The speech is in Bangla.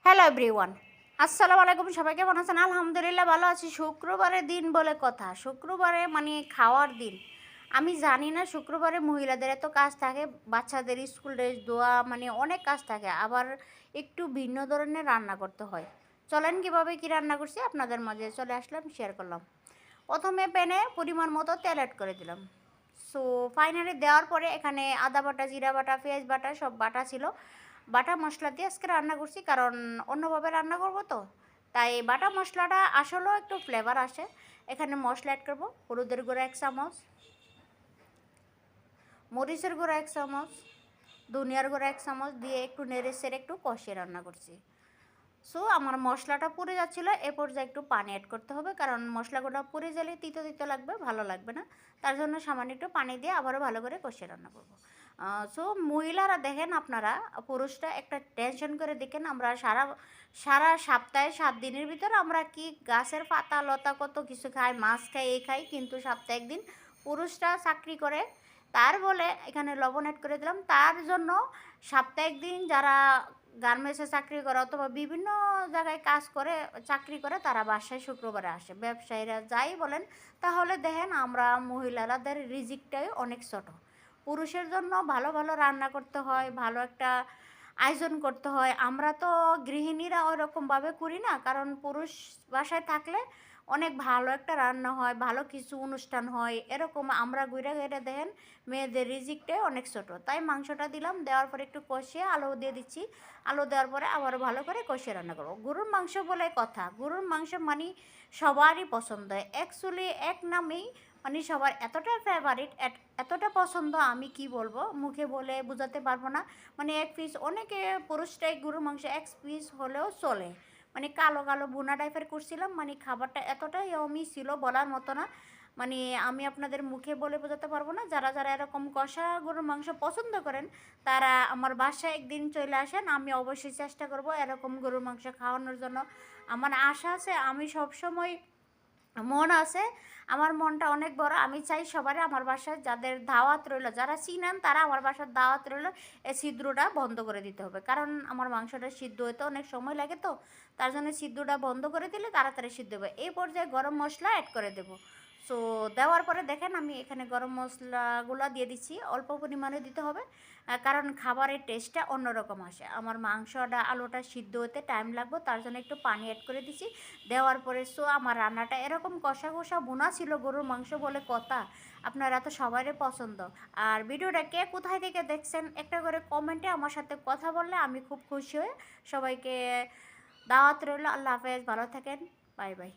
হ্যালো এভরিওয়ান, আসসালামু আলাইকুম। সবাই কেমন আছেন? আলহামদুলিল্লাহ ভালো আছি। শুক্রবারের দিন বলে কথা, শুক্রবারে মানে খাওয়ার দিন। আমি জানি না শুক্রবারে মহিলাদের এত কাজ থাকে, বাচ্চাদের স্কুল ড্রেস ধোয়া, মানে অনেক কাজ থাকে, আবার একটু ভিন্ন ধরনের রান্না করতে হয়। চলেন কীভাবে কী রান্না করছি আপনাদের মাঝে চলে আসলাম, শেয়ার করলাম। প্রথমে প্যানে পরিমাণ মতো তেল অ্যাড করে দিলাম। সো ফাইনালি দেওয়ার পরে এখানে আদা বাটা, জিরা বাটা, পেঁয়াজ বাটা সব বাটা ছিল। বাটা মশলা দিয়ে আজকে রান্না করছি, কারণ অন্যভাবে রান্না করব তো, তাই বাটা মশলাটা আসলেও একটু ফ্লেভার আসে। এখানে মশলা অ্যাড করবো, হলুদের গুঁড়ো 1 চামচ, মরিচের গুঁড়ো 1 চামচ, ধনিয়ার গুঁড়ো 1 চামচ দিয়ে একটু নেড়ে চেড়ে একটু কষিয়ে রান্না করছি। সো আমার মশলাটা পুড়ে যাচ্ছিলো, এ পর্যায়ে একটু পানি অ্যাড করতে হবে, কারণ মশলাগুলো পুড়ে গেলে তিতো তিতো লাগবে, ভালো লাগবে না। তার জন্য সামান্য একটু পানি দিয়ে আবারও ভালো করে কষিয়ে রান্না করব। সো মহিলারা দেখেন, আপনারা পুরুষরা একটা টেনশন করে দেখেন, আমরা সারা সারা সপ্তাহে 7 দিনের ভিতরে আমরা কি গাছের পাতা লতা কত কিছু খাই, মাছ খাই, এই খাই, কিন্তু সপ্তাহে একদিন পুরুষরা চাকরি করে, তার বলে এখানে লবণ অ্যাড করে দিলাম। তার জন্য সপ্তাহে একদিন যারা গার্মেন্টসে চাকরি করে অথবা বিভিন্ন জায়গায় কাজ করে, চাকরি করে, তারা বাসায় শুক্রবারে আসে। ব্যবসায়ীরা যাই বলেন, তাহলে দেখেন আমরা মহিলাদের রিজিকটাই অনেক ছোট। পুরুষের জন্য ভালো ভালো রান্না করতে হয়, ভালো একটা আয়োজন করতে হয়। আমরা তো গৃহিণীরা ওরকমভাবে করি না, কারণ পুরুষ বাসায় থাকলে অনেক ভালো একটা রান্না হয়, ভালো কিছু অনুষ্ঠান হয়, এরকম আমরা ঘুরে ঘুরে দেখেন মেয়েদের রিজিকটাই অনেক ছোট। তাই মাংসটা দিলাম, দেওয়ার পরে একটু কষিয়ে আলু দিয়ে দিচ্ছি। আলু দেওয়ার পরে আবার ভালো করে কষিয়ে রান্না করবো। গরুর মাংস বলে কথা, গরুর মাংস মানে সবারই পছন্দ হয়। অ্যাকচুয়ালি এক নামেই মানে সবার এতটা ফেভারিট, এতটা পছন্দ, আমি কি বলবো, মুখে বলে বোঝাতে পারবো না। মানে এক পিস, অনেকে পুরুষটাই গরুর মাংস এক পিস হলেও চলে। মানে কালো কালো বোনা টাইপের করছিলাম, মানে খাবারটা এতটাই ইয়মি ছিল বলার মতো না। মানে আমি আপনাদের মুখে বলে বোঝাতে পারবো না। যারা যারা এরকম কষা গরুর মাংস পছন্দ করেন, তারা আমার বাসায় একদিন চলে আসেন, আমি অবশ্যই চেষ্টা করব এরকম গরুর মাংস খাওয়ানোর জন্য। আমার আশা আছে, আমি সবসময় মন আছে, আমার মনটা অনেক বড়। আমি চাই সবারই আমার বাসায়, যাদের দাওয়াত রইল, যারা চিনেন তারা আমার বাসার দাওয়াত রইল, এই ছিদ্রটা বন্ধ করে দিতে হবে, কারণ আমার মাংসটা সিদ্ধ হতে অনেক সময় লাগে তো, তার জন্য ছিদ্রটা বন্ধ করে দিলে তাড়াতাড়ি সিদ্ধ হবে। এই পর্যায়ে গরম মশলা অ্যাড করে দেবো। সো দেওয়ার পরে দেখেন আমি এখানে গরম মশলাগুলো দিয়ে দিচ্ছি, অল্প পরিমাণে দিতে হবে, কারণ খাবারের টেস্টটা অন্যরকম আসে। আমার মাংসটা আলুটা সিদ্ধ হতে টাইম লাগবে, তার জন্য একটু পানি অ্যাড করে দিচ্ছি। দেওয়ার পরে সো আমার রান্নাটা এরকম কষা কষা বোনা ছিল, গরুর মাংস বলে কথা, আপনারা তো সবারই পছন্দ। আর ভিডিওটা কে কোথায় থেকে দেখছেন একটা করে কমেন্টে আমার সাথে কথা বললে আমি খুব খুশি হই। সবাইকে দাওয়াত রইল। আল্লাহ হাফেজ, ভালো থাকেন, বাই বাই।